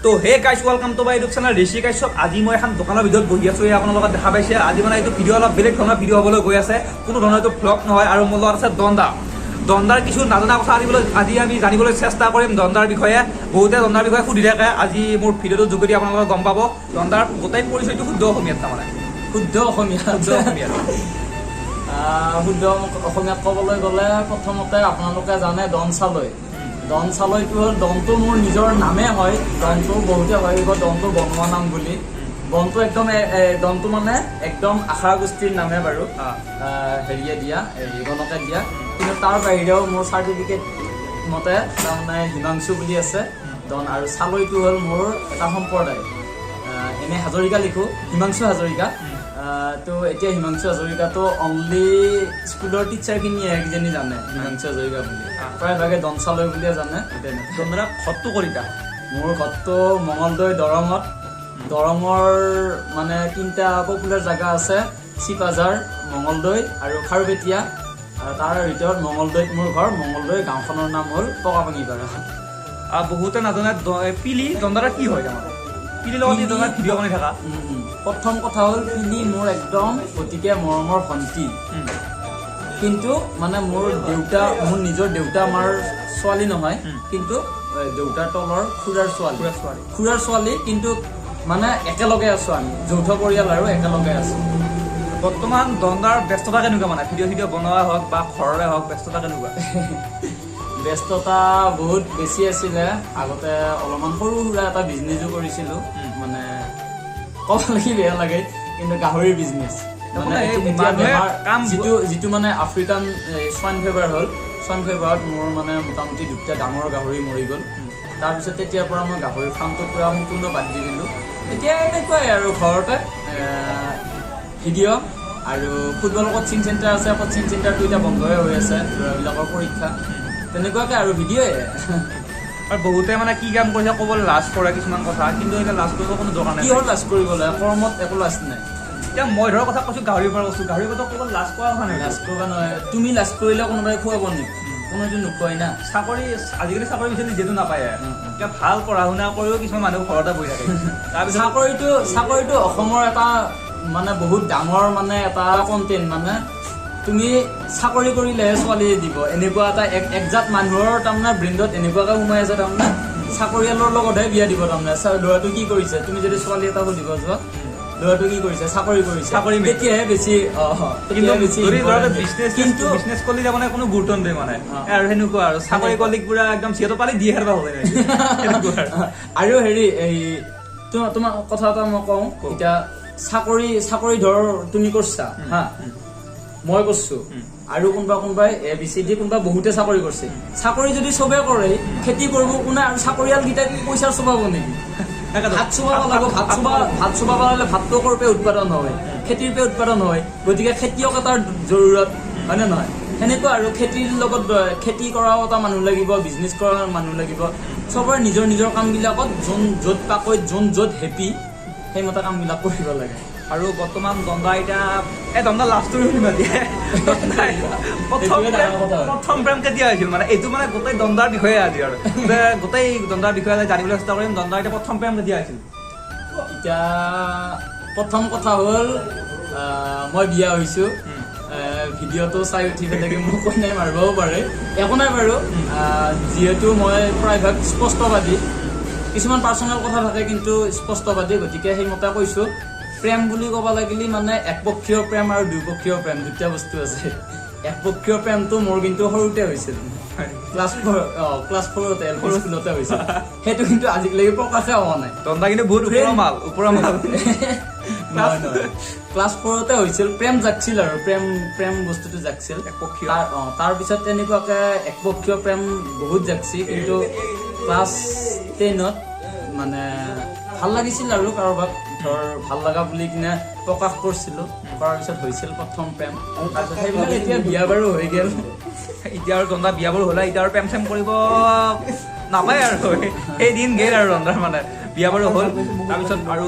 তো hey guys welcome to my YouTube channel Rishi Kashyap. আজি মই এখন দোকানৰ ভিতৰত বহি আছো, আপোনাৰ লগত দেখা পাইছে। আজি মানে এইটো ভিডিঅ' অলপ বেলেগ ধৰণৰ ভিডিঅ' হ'বলৈ গৈ আছে, কোনো ধৰণৰ এইটো ভ্লগ নহয়। আৰু মোৰ লগত আছে দণ্ডাৰ কিছু নাজানা কথা আজি আমি জানিবলৈ চেষ্টা কৰিম দণ্ডাৰ বিষয়ে। বহুতে দণ্ডাৰ বিষয়ে সুধি থাকে, আজি মোৰ ভিডিঅ'টোৰ যোগেদি আপোনালোকে গম পাব দণ্ডাৰ গোটেই পৰিচয়টো শুদ্ধ অসমীয়াত, তাৰমানে শুদ্ধ অসমীয়াত ক'বলৈ গ'লে প্ৰথমতে আপোনালোকে জানে ডন চালৈটো হ'ল ডনটো মোৰ নিজৰ নামে হয়, ডনটো বহুতে ভাবিব ডনটো বনোৱা নাম বুলি। ডনটো ডনটো মানে একদম আশাৰ গোষ্ঠীৰ নামে বাৰু হেৰিয়ে দিয়া, গণকে দিয়া। কিন্তু তাৰ বাহিৰেও মোৰ চাৰ্টিফিকেট মতে তাৰমানে হিমাংশু বুলি আছে ডন, আৰু চালৈটো হ'ল মোৰ এটা সম্প্ৰদায়। এনে হাজৰিকা লিখোঁ, হিমাংশু হাজৰিকা। তো এতিয়া হিমাংশু হাজৰিকাটো অনলি স্কুলৰ টিচাৰখিনিয়ে কিজানি জানে হিমাংশু হাজৰিকা বুলি, প্ৰায়ভাগে ডন চালৈ বুলিয়ে জানে। দণ্ডাৰ ঘৰটো কৰিতা? মোৰ ঘৰটো মঙলদৈ দৰঙৰ মানে 3টা পপুলাৰ জেগা আছে, চিপাজাৰ, মঙলদৈ আৰু খাৰুপেটীয়া। তাৰ ভিতৰত মঙলদৈত মোৰ ঘৰ। মঙলদৈ গাঁওখনৰ নাম হ'ল টকাপাঙিপাৰা। বহুতে নাজানে পিলি দণ্ডাৰ কি হয়, তাৰমানে পিলিৰ লগত ভিডিঅ' বনাই থকা। প্ৰথম কথা হ'ল পিলি মোৰ একদম গতিকে মৰমৰ ভণ্টি, কিন্তু মানে মোৰ নিজৰ দেউতা আমাৰ ছোৱালী নহয়, কিন্তু দেউতাৰ তলৰ খুৰাৰ ছোৱালী, কিন্তু মানে একেলগে আছো আমি, যৌথ পৰিয়াল আৰু একেলগে আছো। বৰ্তমান দণ্ডাৰ ব্যস্ততা কেনেকুৱা, মানে ভিডিঅ' বনোৱা হওক বা ঘৰৰে হওক, ব্যস্ততা কেনেকুৱা? ব্যস্ততা বহুত বেছি আছিলে। আগতে অলপমান সৰু সুৰা এটা বিজনেছো কৰিছিলো, মানে ক'ব লাগি বেয়া লাগে, কিন্তু গাহৰিৰ বিজনেছ। মানে যিটো মানে আফ্ৰিকান সোৱাইন ফিভাৰ হ'ল, সোৱাইন ফিভাৰত মোৰ মানে মোটামুটি 2টা ডাঙৰ গাহৰি মৰি গ'ল। তাৰপিছত তেতিয়াৰ পৰা মই গাহৰি ফাৰ্মটো পুৰা সম্পূৰ্ণ বাদ দি দিলোঁ। এতিয়া এনেকুৱাই আৰু ঘৰতে ভিডিঅ' আৰু ফুটবল কোচিং চেণ্টাৰ আছে, কোচিং চেণ্টাৰটো এতিয়া বন্ধই হৈ আছে, ল'ৰাবিলাকৰ পৰীক্ষা। তেনেকুৱাকৈ আৰু ভিডিঅ'য়ে। আৰু বহুতে মানে কি কাম কৰিছে ক'বলৈ লাজ কৰে কিছুমান কথা, কিন্তু এতিয়া লাজ কৰিব কোনো দৰকাৰ নাই। কিহৰ লাজ কৰিবলৈ? কৰ্মত একো লাজ নাই। এতিয়া মই ধৰা কথা কৈছোঁ, গাহৰিৰ পৰা কৈছোঁ, গাহৰিৰ কথা ক'বলৈ লাজ কৰা কথা নাই। লাজ কৰিব নহয়, তুমি লাজ কৰিলে কোনোবাই খুৱাব নেকি? কোনোটো নোখোৱাই না। আজিকালি চাকৰি বিচাৰি যিহেতু নাপায়, এতিয়া ভাল পঢ়া শুনা কৰিও কিছুমান মানুহ ঘৰতে বহি থাকে। তাৰপিছত চাকৰিটো অসমৰ এটা মানে বহুত ডাঙৰ মানে এটা কণ্টেণ্ট। মানে তুমি চাকৰি কৰিলেহে ছোৱালীয়ে দিব, এনেকুৱা এটা একজাত মানুহৰ তাৰমানে ব্ৰেণ্ডত এনেকুৱাকৈ সোমাই আছে। তাৰমানে চাকৰিয়ালৰ লগতহে বিয়া দিব। তাৰমানে ল'ৰাটো কি কৰিছে, তুমি যদি ছোৱালী এটা সুধিব যোৱা ল'ৰাটো কি কৰিছে, চাকৰি কৰিছে, তেতিয়াহে বেছি। কিন্তু বিজনেছ কৰিলে তাৰমানে কোনো গুৰুত্ব নিদিয়ে মানে, আৰু সেনেকুৱা আৰু চাকৰি কৰিলে পুৰা একদম সিহঁতৰ পালে দিয়ে হেৰবা হ'ব। আৰু হেৰি এই তোমাৰ কথা এটা মই কওঁ, এতিয়া চাকৰি ধৰ তুমি কৰিছা হা, মই কৰিছো, আৰু কোনোবাই ABCD কোনোবা বহুতে চাকৰি কৰিছে। চাকৰি যদি চবে কৰে, খেতি কৰিব কোনে? আৰু চাকৰিয়াল কেইটাই পইচা চুবাব নেকি? ভাত চুবাব লাগিব। ভাত চুবাব লাগিলে ভাতটো কৰপে উৎপাদন হয়, খেতিৰ পে উৎপাদন হয়। গতিকে খেতিয়ক এটাৰ জৰুৰত, হয় নে নহয়? সেনেকুৱা আৰু খেতিৰ লগত খেতি কৰাও এটা মানুহ লাগিব, বিজনেছ কৰা মানুহ লাগিব। চবৰে নিজৰ কামবিলাকত যোন য'ত পাকৈত, যোন য'ত হেপী, সেইমতে কামবিলাক কৰিব লাগে। আৰু বৰ্তমান দণ্ডা এতিয়া দণ্ডা লাভ ষ্টৰী শুনিবা দিয়ে। প্ৰথম প্ৰেম কেতিয়া হৈছিল, মানে এইটো মানে গোটেই দণ্ডাৰ বিষয়ে আজি আৰু গোটেই দণ্ডাৰ বিষয়ে জানিবলৈ চেষ্টা কৰিম। দণ্ডাৰ এতিয়া প্ৰথম প্ৰেম কেতিয়া হৈছিল? এতিয়া প্ৰথম কথা হ'ল মই বিয়া হৈছোঁ। ভিডিঅ'টো চাই উঠি পেলাই মোক কইনাই মাৰিবও পাৰে, একো নাই বাৰু। যিহেতু মই প্ৰায়ভাগ স্পষ্টবাদী, কিছুমান পাৰ্চনেল কথা থাকে কিন্তু স্পষ্টবাদী, গতিকে সেইমতে কৈছোঁ। প্ৰেম বুলি ক'ব লাগিলে মানে একপক্ষীয় প্ৰেম আৰু দুইপক্ষীয় প্ৰেম, 2টা বস্তু আছে। একপক্ষীয় প্ৰেমটো মোৰ কিন্তু সৰুতে হৈছিল, ক্লাছ 4তে LP স্কুলতে হৈছিল। সেইটো কিন্তু আজিলৈকে প্ৰকাশে হোৱা নাই। দণ্ডা কিন্তু বহুত ওপৰৰ মাল। ক্লাছ 4তে হৈছিল, প্ৰেম জাগছিল আৰু প্ৰেম বস্তুটো জাগছিল। তাৰপিছত তেনেকুৱাকে একপক্ষীয় প্ৰেম বহুত জাগছি, কিন্তু ক্লাছ 10ত মানে ভাল লাগিছিল আৰু কাৰোবাক ধৰ ভাল লগা বুলি কিনে প্ৰকাশ কৰিছিলোঁ। কৰাৰ পিছত হৈছিল প্ৰথম প্ৰেম। তাৰপিছত সেইবিলাক এতিয়া বিয়া বাৰু হৈ গ'ল। এতিয়া আৰু দণ্ডা বিয়া বাৰু হ'লে এতিয়া আৰু প্ৰেম চেম কৰিব নাপায় আৰু সেই দিন গ'ল আৰু দণ্ডাৰ মানে বিয়া বাৰু হ'ল। তাৰপিছত আৰু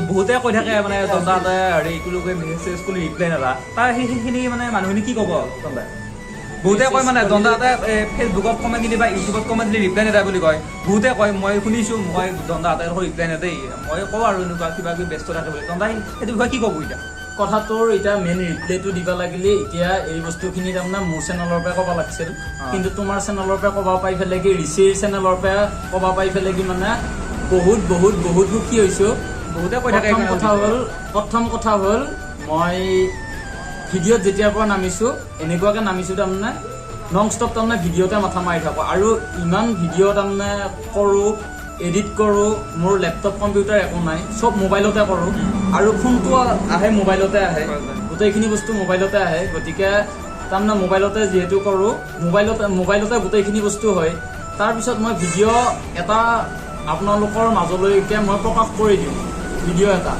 বহুতে কৈ থাকে মানে দণ্ডাতে হেৰি মেছেজ কৰি ৰিপ্লাই নালা, তাৰ সেইখিনি মানে মানুহখিনি কি ক'ব দণ্ডাই? বহুতে কয় মানে দণ্ডাহঁতে ফেচবুকত কমেণ্ট দিলে বা ইউটিউবত কমেণ্ট দিলে ৰিপ্লাই নিদিয়ে বুলি কয় বহুতে কয় মই শুনিছোঁ মই দণ্ডাহঁতে ৰিপ্লাই নিদিয়ে মই কওঁ আৰু এনেকুৱা কিবা কিবি ব্যস্ত থাকে বুলি দণ্ডাই সেইটো বিষয়ে কি ক'ব এতিয়া কথাটোৰ এতিয়া মেইন ৰিপ্লাইটো দিব লাগিলে এতিয়া এই বস্তুখিনি তাৰমানে মোৰ চেনেলৰ পৰা ক'ব লাগিছিল কিন্তু তোমাৰ চেনেলৰ পৰা ক'ব পাই পেলাই কি ঋষিৰ চেনেলৰ পৰা ক'ব পাই পেলাই কি মানে বহুত বহুত বহুত সুখী হৈছোঁ বহুতে কৈ থাকে প্ৰথম কথা হ'ল মই ভিডিঅ'ত যেতিয়াৰ পৰা নামিছোঁ এনেকুৱাকৈ নামিছোঁ তাৰমানে নন ষ্টপ তাৰমানে ভিডিঅ'তে মাথা মাৰি থাকোঁ আৰু ইমান ভিডিঅ' তাৰমানে কৰোঁ এডিট কৰোঁ মোৰ লেপটপ কম্পিউটাৰ একো নাই চব মোবাইলতে কৰোঁ আৰু ফোনটো আহে মোবাইলতে আহে গোটেইখিনি বস্তু মোবাইলতে আহে গতিকে তাৰমানে মোবাইলতে যিহেতু কৰোঁ মোবাইলতে গোটেইখিনি বস্তু হয় তাৰপিছত মই ভিডিঅ' এটা আপোনালোকৰ মাজলৈকে মই প্ৰকাশ কৰি দিওঁ ভিডিঅ' এটা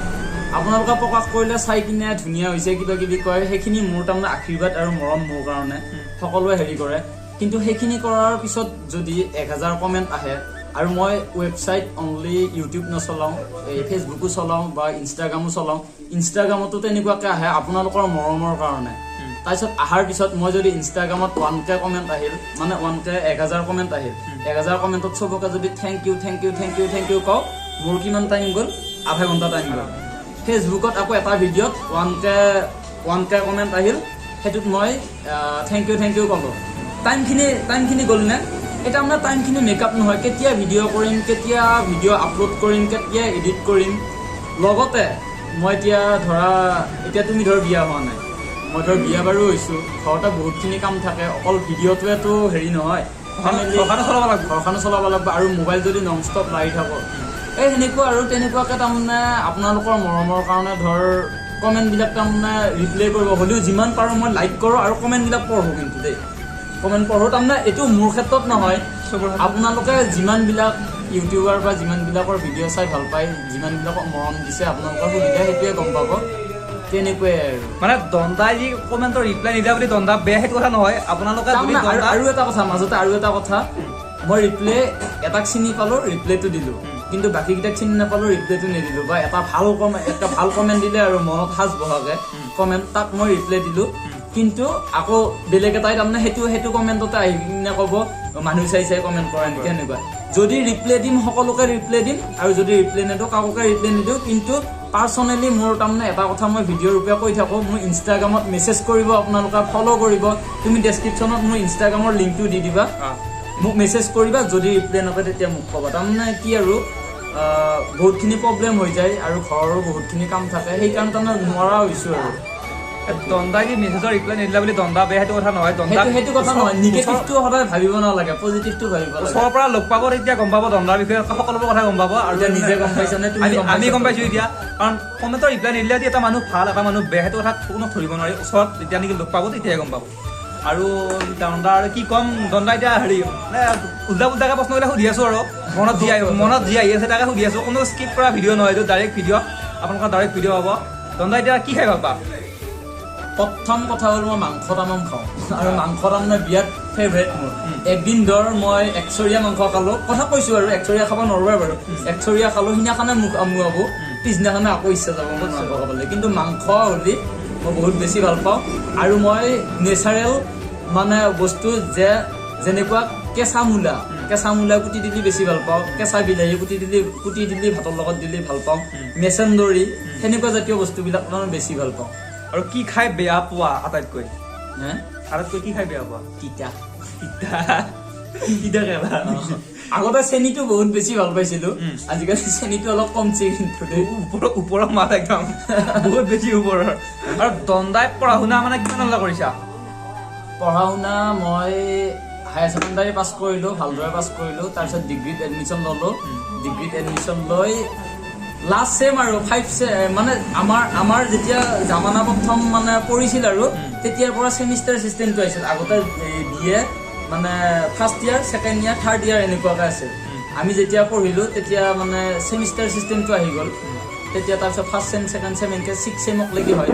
আপোনালোকে প্ৰকাশ কৰিলে চাই কিনে ধুনীয়া হৈছে কিবা কিবি কয় সেইখিনি মোৰ তাৰমানে আশীৰ্বাদ আৰু মৰম মোৰ কাৰণে সকলোৱে হেৰি কৰে কিন্তু সেইখিনি কৰাৰ পিছত যদি 1000 কমেণ্ট আহে আৰু মই ৱেবছাইট অনলি ইউটিউব নচলাওঁ এই ফেচবুকো চলাওঁ বা ইনষ্টাগ্ৰামো চলাওঁ ইনষ্টাগ্ৰামতো তেনেকুৱাকৈ আহে আপোনালোকৰ মৰমৰ কাৰণে তাৰপিছত অহাৰ পিছত মই যদি ইনষ্টাগ্ৰামত 1K কমেণ্ট আহিল মানে 1K 1000 কমেণ্ট আহিল 1000 কমেণ্টত চবকে যদি থেংক ইউ কওঁ মোৰ কিমান টাইম গ'ল আধা ঘণ্টা টাইম গ'ল ফেচবুকত আকৌ এটা ভিডিঅ'ত 1K কমেণ্ট আহিল সেইটোত মই থেংক ইউ ক'লোঁ টাইমখিনি গ'ল নে এটা মানে টাইমখিনি মেকআপ নহয় কেতিয়া ভিডিঅ' কৰিম কেতিয়া ভিডিঅ' আপলোড কৰিম কেতিয়া এডিট কৰিম লগতে মই এতিয়া তুমি বিয়া হোৱা নাই মই বিয়া বাৰু হৈছোঁ ঘৰতে বহুতখিনি কাম থাকে অকল ভিডিঅ'টোৱেতো হেৰি নহয় ঘৰখনো চলাব লাগিব আৰু মোবাইল যদি নন ষ্টপ লাগি থাকোঁ এই সেনেকুৱা আৰু তেনেকুৱাকৈ তাৰমানে আপোনালোকৰ মৰমৰ কাৰণে কমেণ্টবিলাক তাৰমানে ৰিপ্লাই কৰিব হ'লেও যিমান পাৰোঁ মই লাইক কৰোঁ আৰু কমেণ্টবিলাক পঢ়োঁ কিন্তু দেই কমেণ্ট পঢ়োঁ তাৰমানে এইটো মোৰ ক্ষেত্ৰত নহয় আপোনালোকে যিমানবিলাক ইউটিউবাৰ বা যিমানবিলাকৰ ভিডিঅ' চাই ভাল পায় যিমানবিলাকক মৰম দিছে আপোনালোকৰ সুবিধা সেইটোৱে গম পাব তেনেকুৱাই আৰু মানে দণ্ডাই যি কমেণ্টৰ ৰিপ্লাই নিদিয়া বুলি দণ্ডা বেয়া সেইটো কথা নহয় আপোনালোকে আৰু এটা কথা মাজতে আৰু এটা কথা মই ৰিপ্লাই এটাক চিনি পালোঁ ৰিপ্লাইটো দিলোঁ কিন্তু বাকীকেইটাক চিনি নাপালোঁ ৰিপ্লাইটো নিদিলোঁ বা এটা ভাল কমেণ্ট দিলে আৰু মনত সাজ বহাকে কমেণ্ট তাক মই ৰিপ্লাই দিলোঁ কিন্তু আকৌ বেলেগ এটাই তাৰমানে সেইটো কমেণ্টতে আহি কিনে ক'ব মানুহ চাই কমেণ্ট কৰা এনেকৈ সেনেকুৱা যদি ৰিপ্লাই দিম সকলোকে ৰিপ্লাই দিম আৰু যদি ৰিপ্লাই নিদিওঁ কাকোকে ৰিপ্লাই নিদিওঁ কিন্তু পাৰ্চনেলি মোৰ তাৰমানে এটা কথা মই ভিডিঅ' ৰূপে কৈ থাকোঁ মোৰ ইনষ্টাগ্ৰামত মেছেজ কৰিব আপোনালোকে ফ'ল' কৰিব তুমি ডেছক্ৰিপশ্যনত মোৰ ইনষ্টাগ্ৰামৰ লিংকটো দি দিবা মোক মেছেজ কৰিবা যদি ৰিপ্লাই নকৰে তেতিয়া মোক ক'বা তাৰমানে কি আৰু বহুতখিনি প্ৰব্লেম হৈ যায় আৰু ঘৰৰো বহুতখিনি কাম থাকে সেইকাৰণে তাৰমানে নোৱাৰা হৈছোঁ আৰু দণ্ডাই যি মেছেজৰ ৰিপ্লাই নিদিলা বুলি দণ্ডা বেয়া সেইটো কথা নহয় সেইটো কথা নহয় নিগেটিভটো সদায় ভাবিব নালাগে পজিটিভটো ভাবিব লাগে ওচৰৰ পৰা লগ পাব তেতিয়া গম পাব দণ্ডাৰ বিষয়ে সকলোবোৰ কথা গম পাব আৰু নিজে গম পাইছানে আমি গম পাইছোঁ এতিয়া কাৰণ কমেণ্টৰ ৰিপ্লাই নিদিলে এটা মানুহ ভাল এটা মানুহ বেয়া সেইটো কথা কোনো ধৰিব নোৱাৰি ওচৰত যেতিয়া নেকি লগ পাব তেতিয়াহে গম পাব আৰু দণ্ডাৰ কি ক'ম দণ্ডা এতিয়া হেৰি মানে উল্টাকৈ প্ৰশ্নবিলাক সুধি আছোঁ আৰু মনত যি আহি আছে তাকে সুধি আছোঁ কোনো স্কিপ কৰা ভিডিঅ' নহয় এইটো ডাইৰেক্ট ভিডিঅ' আপোনালোকৰ ডাইৰেক্ট ভিডিঅ' হ'ব দণ্ডা এতিয়া কি খাই ভাল পা প্ৰথম কথা হ'ল মই মাংস তামাম খাওঁ আৰু মাংস তাৰমানে বিৰাট ফেভৰেট মোৰ একদিন মই একচৰীয়া মাংস খালোঁ কথা কৈছোঁ আৰু একচৰীয়া খাব নোৱাৰোঁ বাৰু একচৰীয়া খালোঁ সিদিনাখনে মোক আমুৱাব পিছদিনাখনে আকৌ ইচ্ছা যাব মোক মাংস খাবলৈ কিন্তু মাংস হ'লে মই বহুত বেছি ভাল পাওঁ আৰু মই নেচাৰেল মানে বস্তু যেনেকুৱা কেঁচা মূলা কুটি দিলে বেছি ভাল পাওঁ কেঁচা বিলাহী কুটি দিলে ভাতৰ লগত দিলে ভাল পাওঁ মেচেন্দৰী সেনেকুৱা জাতীয় বস্তুবিলাক মই বেছি ভাল পাওঁ আৰু কি খাই বেয়া পোৱা আটাইতকৈ কি খাই বেয়া পোৱা তিতা আগতে চেনিটো বহুত বেছি ভাল পাইছিলো আজিকালি চেনিটো অলপ কমছে কিন্তু ওপৰৰ মাত একদম বহুত বেছি ওপৰৰ আৰু দণ্ডাই পঢ়া শুনা মানে কিমানলৈ কৰিছা পঢ়া শুনা মই হায়াৰ ছেকেণ্ডাৰী পাছ কৰিলোঁ ভালদৰে পাছ কৰিলোঁ তাৰপিছত ডিগ্ৰীত এডমিশ্যন ল'লোঁ ডিগ্ৰীত এডমিশ্যন লৈ লাষ্ট ছেম আৰু 5 মানে আমাৰ যেতিয়া জামানা প্ৰথম মানে পৰিছিল আৰু তেতিয়াৰ পৰা ছেমিষ্টাৰ চিষ্টেমটো আহিছিল আগতে BA মানে first year second year third year এনেকুৱাকৈ আছিল আমি যেতিয়া পঢ়িলোঁ তেতিয়া মানে ছেমিষ্টাৰ চিষ্টেমটো আহি গ'ল তেতিয়া তাৰপিছত ফাৰ্ষ্ট ছেম ছেকেণ্ড ছেম এনেকৈ 6 ছেমক লাগি হয়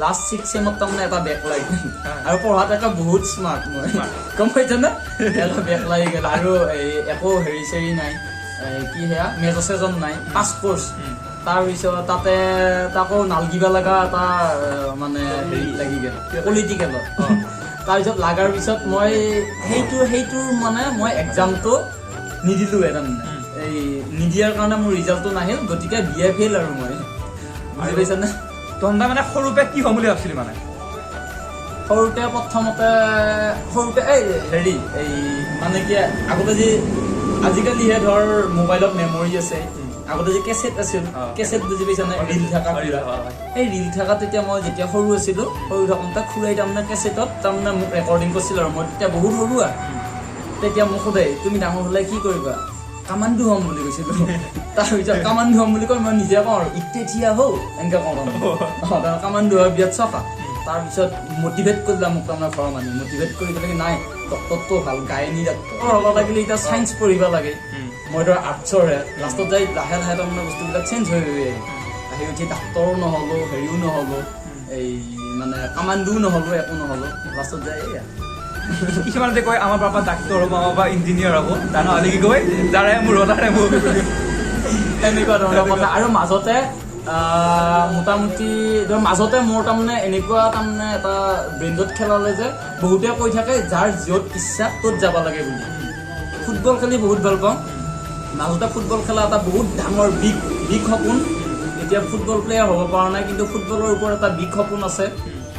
লাষ্ট 6 ছেমত তাৰমানে এটা বেক লাগিল আৰু পঢ়াত এটা বহুত স্মাৰ্ট মই গম পাইছানে এটা বেক লাগি গ'ল আৰু একো হেৰি চেৰি নাই কি সেয়া মেজৰ চেজন নাই পাছ কোৰ্চ তাৰপিছত তাতে তাকো নালগিব লগা এটা মানে হেৰি লাগি গ'ল পলিটিকেলত তাৰপিছত লাগাৰ পিছত মই সেইটোৰ মানে মই এক্সামটো নিদিলোৱে তাৰমানে এই নিদিয়াৰ কাৰণে মোৰ ৰিজাল্টটো নাহিল গতিকে বিএ ফেইল আৰু মই বুজি পাইছানে তন্দা মানে সৰুপে কি হ'ম বুলি ভাবছিলি মানে সৰুতে এই হেৰি এই মানে কি আগতে যে আজিকালিহে ধৰ মোবাইলত মেমৰি আছে আগতে যে কেছেট আছিল কেছেট বুজি পাইছানে ৰিল থকা এই ৰিল থকা তেতিয়া মই যেতিয়া সৰু আছিলো সৰু থাকোঁতে খুৰাই তাৰমানে কেছেটত তাৰমানে মোক ৰেকৰ্ডিং কৰিছিল আৰু মই তেতিয়া বহুত সৰু তেতিয়া মোক সোধে তুমি ডাঙৰ হ'লে কি কৰিবা কামাণ্ডো হ'ম বুলি কৈছিলো তাৰপিছত কামাণ্ডো হ'ম বুলি কৈ মই নিজে কওঁ আৰু ইটেঠিয়া হৌ এনেকে কওঁ কামাণ্ডো হয় বিৰাট চফা তাৰপিছত মটিভেট কৰিলা মোক তাৰমানে ঘৰৰ মানুহে মটিভেট কৰি পেলাই নাই ডক্টৰটো ভাল গায়নী ডক্টৰ হ'ব লাগিলে এতিয়া চায়েন্স পঢ়িব লাগে মই ধৰ আৰ্টছৰহে লাষ্টত যাই লাহে লাহে তাৰমানে বস্তুবিলাক চেঞ্জ হৈ আহি উঠি ডাক্তৰো নহ'লো হেৰিও নহ'লো এই মানে কামাণ্ডোও নহ'লো একো নহ'লো লাষ্টত যাই এয়া কিছুমানে যে কয় আমাৰ পাপা ডাক্তৰ হ'ব আমাৰ পাপা ইঞ্জিনিয়াৰ হ'ব জানো আজি কি কয় যাৰে মোৰ এনেকুৱা ধৰণৰ কথা আৰু মাজতে মোটামুটি ধৰ মাজতে মোৰ তাৰমানে এনেকুৱা তাৰমানে এটা ব্ৰেইনত খেলালে যে বহুতে কৈ থাকে যাৰ য'ত ইচ্ছা ত'ত যাব লাগে বুলি ফুটবল খেলি বহুত ভাল পাওঁ মাজতে ফুটবল খেলা এটা বহুত ডাঙৰ বিগ সপোন এতিয়া ফুটবল প্লেয়াৰ হ'ব পৰা নাই কিন্তু ফুটবলৰ ওপৰত এটা বিগ সপোন আছে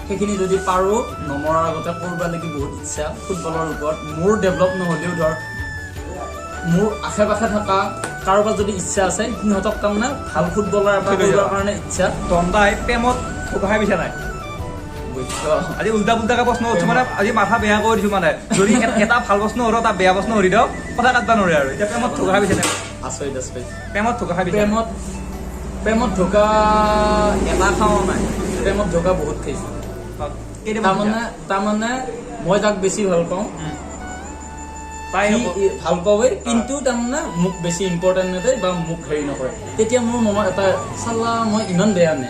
সেইখিনি যদি পাৰোঁ নমৰাৰ আগতে কৰিব লাগি বহুত ইচ্ছা ফুটবলৰ ওপৰত মোৰ ডেভেলপ নহ'লেও ধৰ মোৰ আশে পাশে থকা কাৰোবাৰ যদি ইচ্ছা আছে সিহঁতক তাৰমানে ভাল ফুটবলাৰ এটা কৰিবৰ কাৰণে ইচ্ছা তন্দাই প্ৰেমত ঠগাই পিছা নাই আজি উল্টা পুল্টাকে প্ৰশ্ন উঠছো মানে আজি মাথা বেয়া কৰি দিছো মানে যদি এটা ভাল প্ৰশ্ন হলো এটা বেয়া প্ৰশ্ন হৰি দিয়ক কথা কাটবা নোৱাৰে আৰু এতিয়া প্ৰেমত ঠগাই পিছা নাই আচৰিত প্ৰেমত ঠগাই প্ৰেমত ঢোকা এটা খাওঁ নাই প্ৰেমত ঢোকা বহুত খাইছো তাৰমানে মই যাক বেছি ভাল পাওঁ ভাল পাওঁৱেই কিন্তু তাৰমানে মোক বেছি ইম্পৰ্টেণ্ট নেদেয় বা মোক হেৰি নকৰে তেতিয়া মোৰ মনত এটা চালা মই ইমান বেয়া নে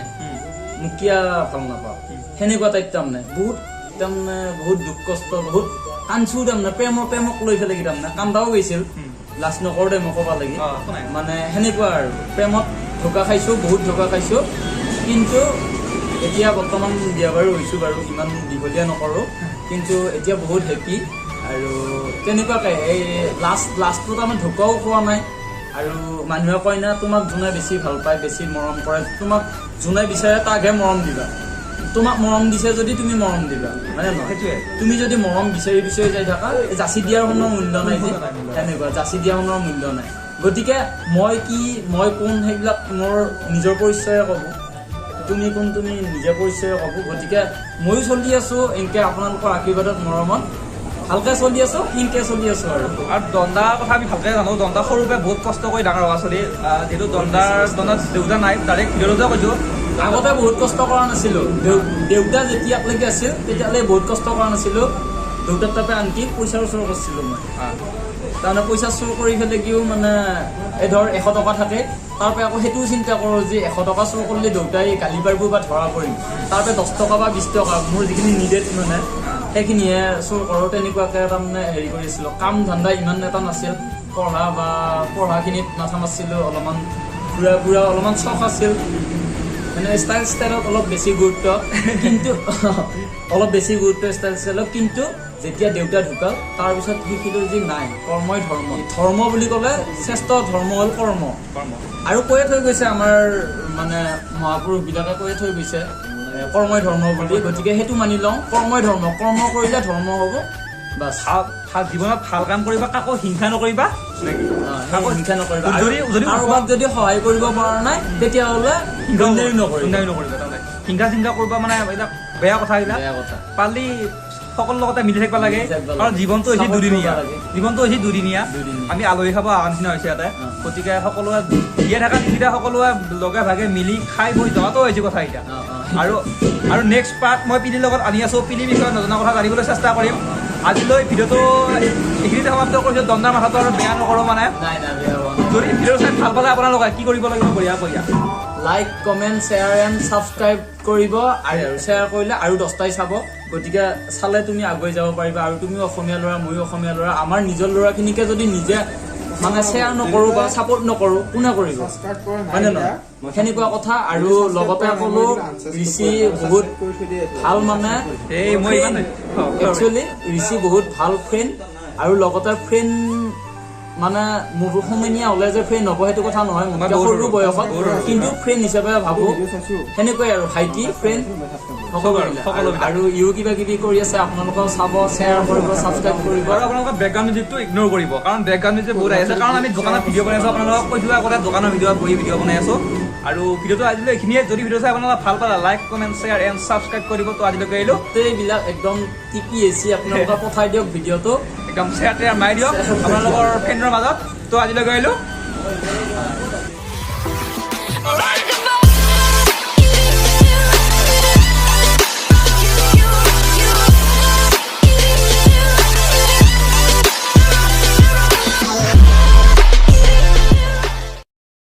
মোক কিয় ভাল নাপাওঁ সেনেকুৱা টাইপ তাৰমানে বহুত দুখ কষ্ট বহুত কান্দছো তাৰমানে প্ৰেমক লৈ পেলাই কি তাৰমানে কান্দাও গৈছিল লাজ নকৰো দে মই ক'ব লাগি মানে সেনেকুৱা আৰু প্ৰেমত ঢোকা খাইছো বহুত ঢোকা খাইছো কিন্তু এতিয়া বৰ্তমান বিয়া বাৰু হৈছো বাৰু ইমান দীঘলীয়া নকৰোঁ কিন্তু এতিয়া বহুত হেপী আৰু তেনেকুৱাকে এই লাষ্টটো তাৰমানে ঢোকাও খোৱা নাই আৰু মানুহে কয় না তোমাক যোনে বেছি ভাল পায় বেছি মৰম কৰে তোমাক যোনে বিচাৰে তাকহে মৰম দিবা তোমাক মৰম দিছে যদি তুমি মৰম দিবা মানে নহয় তুমি যদি মৰম বিচাৰি যাই থাকা যাচি দিয়াৰ কোনো মূল্য নাই যে তেনেকুৱা যাচি দিয়াৰ কোনো মূল্য নাই গতিকে মই কোন সেইবিলাক মোৰ নিজৰ পৰিচয়ে ক'ব তুমি কোন তুমি নিজে পৰিচয়ে ক'ব গতিকে ময়ো চলি আছো এনেকৈ আপোনালোকৰ আশীৰ্বাদত মৰমত ভালকে চলি আছো সেনেকে চলি আছো আৰু দণ্ডাৰ কথা আমি ভালকে জানো দণ্ডা সৰুকে বহুত কষ্ট কৰি ডাঙৰ হোৱা ছোৱালী যিহেতু দণ্ডাৰ দেউতা নাই ডাইৰেক্ট ভিডিঅ'তে কৈছো আগতে বহুত কষ্ট কৰা নাছিলো দেউতা যেতিয়ালৈকে আছিল তেতিয়ালৈ বহুত কষ্ট কৰা নাছিলো দেউতাৰ তাতে আনকি পইচাৰো চুৰ কৰিছিলো মই তাৰমানে পইচা চুৰ কৰি পেলাইও মানে এই ধৰ 100 টকা থাকে তাৰপৰা আকৌ সেইটোও চিন্তা কৰোঁ যে 100 টকা চুৰ কৰিলে দেউতাই গালি পাৰিব বা ধৰা পৰিম তাৰপৰা 10 টকা বা 20 টকা মোৰ যিখিনি নিডেড মানে সেইখিনিহে চুৰ কৰোঁ তেনেকুৱাকৈ তাৰমানে হেৰি কৰিছিলোঁ কাম ধান্দা ইমান এটা নাছিল পঢ়াখিনিত মাথা মাৰিছিলোঁ অলপমান ঘূৰা অলপমান চখ আছিল মানে ষ্টাইলত অলপ বেছি গুৰুত্ব কিন্তু ষ্টাইলত কিন্তু যেতিয়া দেউতা ঢুকাল তাৰপিছত শিকিলোঁ যে নাই কৰ্মই ধৰ্ম বুলি ক'লে শ্ৰেষ্ঠ ধৰ্ম হ'ল কৰ্ম আৰু কৈয়ে থৈ গৈছে আমাৰ মানে মহাপুৰুষবিলাকে কৈয়ে থৈ গৈছে কৰ্মই ধৰ্ম বুলি গতিকে সেইটো মানি লওঁ কৰ্মই ধৰ্ম কৰ্ম কৰিলে ধৰ্ম হ'ব বাছ জীৱনত ভাল কাম কৰিবা কাকো হিংসা নকৰিবা হিংসা নকৰিবা কাৰোবাক যদি সহায় কৰিব পৰা নাই তেতিয়াহ'লে হিংসা চিংসা কৰিবা মানে এইবিলাক বেয়া কথা পালি সকলো লগতে মিলি থাকিব লাগে কাৰণ জীৱনটো হৈছে দুদিনীয়া আমি আলহী খাব অহা নিচিনা হৈছে ইয়াতে গতিকে সকলোৱে জীয়াই থকা নিচিনা সকলোৱে লগে ভাগে মিলি খাই বৈ যোৱাটো হৈছে কথা এতিয়া আৰু নেক্সট পাৰ্ট মই পিলিৰ লগত আনি আছো পিলিৰ বিষয়ে নজনা কথা জানিবলৈ চেষ্টা কৰিম আজিলৈ ভিডিঅ'টো এইখিনিতে সমাপ্ত কৰিছোঁ দণ্ডাৰ মাথাটো আৰু বেয়া নকৰোঁ মানে যদি ভিডিঅ' চাই ভাল পালে আপোনালোকে কি কৰিব লাগিব বঢ়িয়া like comment share and subscribe কৰিব আৰু শ্বেয়াৰ কৰিলে আৰু 10টাই চাব গতিকে চালে তুমি আগুৱাই যাব পাৰিবা আৰু তুমিও অসমীয়া ল'ৰা ময়ো অসমীয়া ল'ৰা আমাৰ নিজৰ ল'ৰাখিনিকে যদি নিজে মানে শ্বেয়াৰ নকৰো বা ছাপোৰ্ট নকৰো কোনে কৰিব হয় নে নহয় সেনেকুৱা কথা আৰু লগতে ক'লো ঋষি বহুত ভাল মানে এই মই একচুৱেলি ঋষি বহুত ভাল ফ্ৰেণ্ড আৰু লগতে ফ্ৰেণ্ড মানে মোৰ সমনীয়া হলে যে ফ্ৰেণ্ড হ'ব সেইটো কথা নহয় মোতকৈ সৰু বয়সত কিন্তু ফ্ৰেণ্ড হিচাপে ভাবো সেনেকুৱাই আৰু ভাইটি ফ্ৰেণ্ড সকলো আৰু ইও কিবা কিবি কৰি আছে আপোনালোকেও চাব শ্বেয়াৰ কৰিব ছাবস্ক্ৰাইব কৰিব আৰু আপোনালোকৰ বেকগ্ৰাউণ্ড মিউজিকটো ইগনোৰ কৰিব কাৰণ বেকগ্ৰাউণ্ড মিউজিক বহুত আহিছে কাৰণ আমি দোকানত ভিডিঅ' বনাই আছো আপোনালোকক কৈ থোৱা আগতে দোকানৰ বহি ভিডিঅ' বনাই আছো আৰু ভিডিঅ'টো আজিলৈ এইখিনিয়ে যদি ভিডিঅ' চাই আপোনালোকে ভাল পালে like comment share and subscribe কৰিব তো আজিলৈকে আহিলো এইবিলাক একদম টিপি এচি আপোনালোকে পঠাই দিয়ক ভিডিঅ'টো একদম শ্বেয়াৰ টেয়াৰ মাৰি দিয়ক আপোনালোকৰ ফ্ৰেণ্ডৰ মাজত তো আজিলৈকে আহিলো